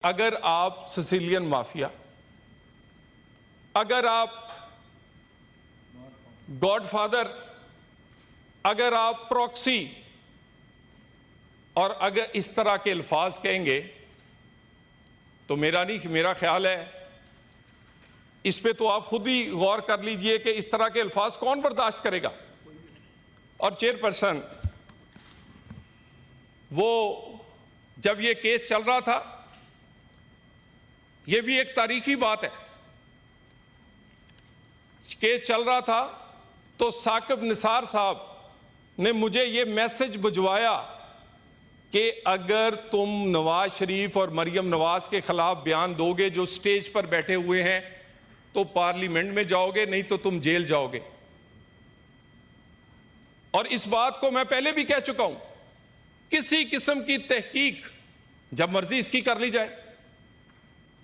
अगर आप Sicilian mafia, अगर आप गॉडफादर, अगर आप प्रॉक्सी और अगर इस तरह के अल्फाज कहेंगे तो मेरा ख्याल है इस पे तो आप खुद ही गौर कर लीजिए कि इस तरह के अल्फाज कौन बर्दाश्त करेगा। और चेयरपर्सन, वो जब ये केस चल रहा था, ये भी एक तारीखी बात है, केस चल रहा था तो साकिब निसार साहब ने मुझे ये मैसेज भिजवाया कि अगर तुम नवाज शरीफ और मरियम नवाज के खिलाफ बयान दोगे जो स्टेज पर बैठे हुए हैं तो पार्लियामेंट में जाओगे, नहीं तो तुम जेल जाओगे। और इस बात को मैं पहले भी कह चुका हूं, किसी किस्म की तहकीक जब मर्जी इसकी कर ली जाए।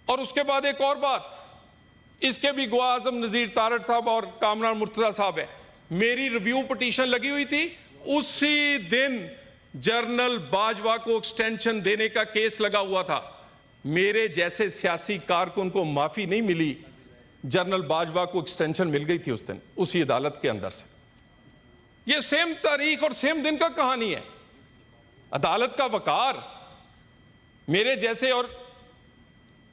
और उसके बाद एक और बात, इसके भी गवाह आजम नजीर तारड़ साहब और कामरान मुर्तजा साहब है, मेरी रिव्यू पिटीशन लगी हुई थी, उसी दिन जनरल बाजवा को एक्सटेंशन देने का केस लगा हुआ था। मेरे जैसे सियासी कारकुन को माफी नहीं मिली, जनरल बाजवा को एक्सटेंशन मिल गई थी उस दिन उसी अदालत के अंदर से। यह सेम तारीख और सेम दिन का कहानी है। अदालत का वकार मेरे जैसे और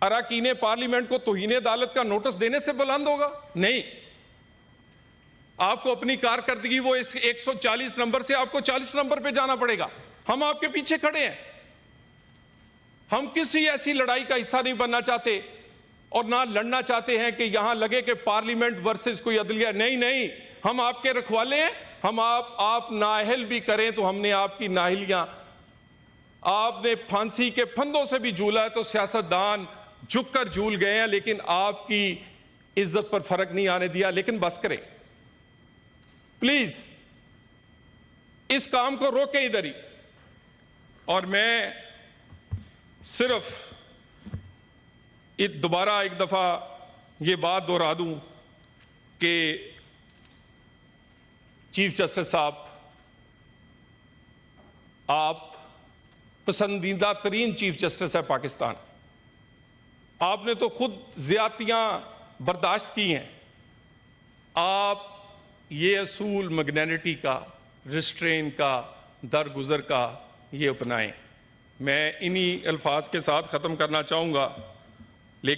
अरकान पार्लियामेंट को तौहीन अदालत का नोटिस देने से बुलंद होगा? नहीं, आपको अपनी कारकर्दगी वो इस 140 नंबर से आपको 40 नंबर पे जाना पड़ेगा। हम आपके पीछे खड़े हैं। हम किसी ऐसी लड़ाई का हिस्सा नहीं बनना चाहते और ना लड़ना चाहते हैं कि यहां लगे कि पार्लियामेंट वर्सेस कोई अदलिया। नहीं नहीं, हम आपके रखवाले हैं। हम आप नाअहल भी करें तो हमने आपकी नाअहलियां, आपने फांसी के फंदों से भी झूला है तो सियासतदान झुककर झूल गए हैं, लेकिन आपकी इज्जत पर फर्क नहीं आने दिया। लेकिन बस करें प्लीज, इस काम को रोके इधर ही। और मैं सिर्फ दोबारा एक दफा ये बात दोहरा दूं कि चीफ जस्टिस साहब, आप पसंदीदा तरीन चीफ जस्टिस है पाकिस्तान। आपने तो खुद ज्यादतियां बर्दाश्त की हैं। आप ये असूल मैग्नेनिटी का, रिस्ट्रेन का, दरगुजर का ये अपनाएं। मैं इन्हीं अल्फाज के साथ ख़त्म करना चाहूँगा